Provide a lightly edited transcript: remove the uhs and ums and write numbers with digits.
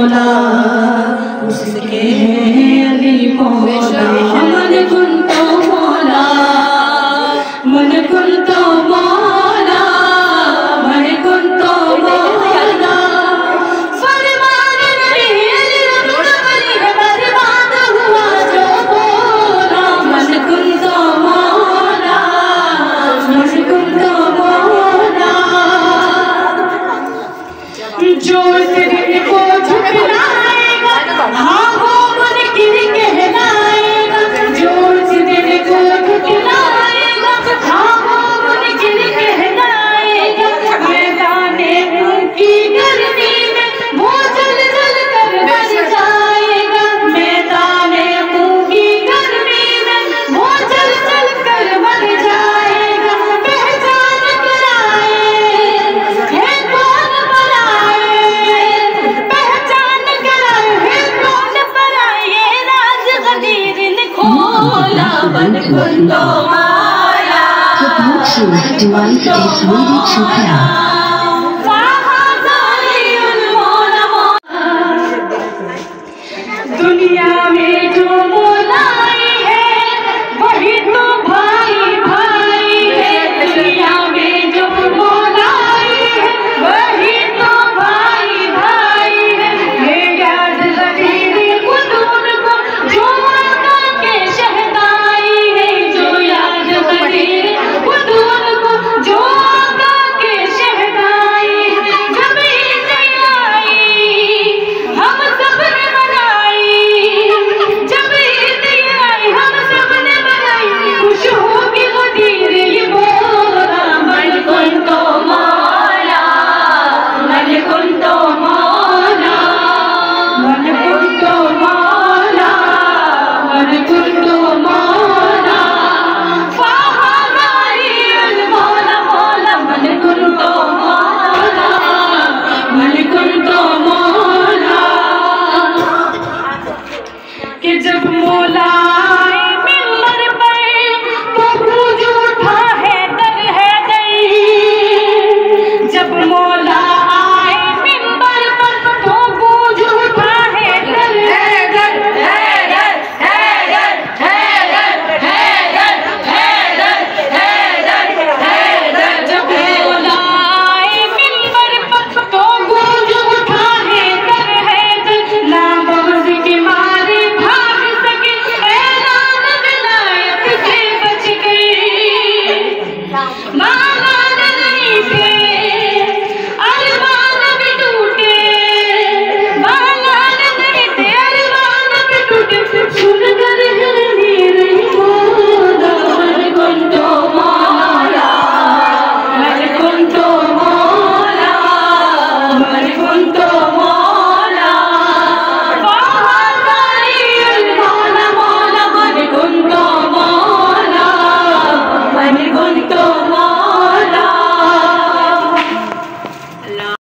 मौला उसके अली मौला मन कुन तो मौला मन कुन तो मौला मन कुन तो मौला फरमान नबी अली रब्बुल अली बर्बाद हुआ जो बोला मन कुन तो मौला मन कुन तो मौला जो तेरे को झुकलाएगा हाँ वो मुनकिर कहलाएगा जो तेरे को झुकलाएगा हाँ वो मुनकिर कहलाएगा मैदाने की गर्मी में वो जल जल कर मर जाएगा मैदाने की गर्मी में वो जल जल कर मर जाएगा पहचान कराए है कौन बनाए पहचान कराए है कौन बनाए राज गदीर ने खोला बन कुंडो माया The Bluetooth device is ready to pair.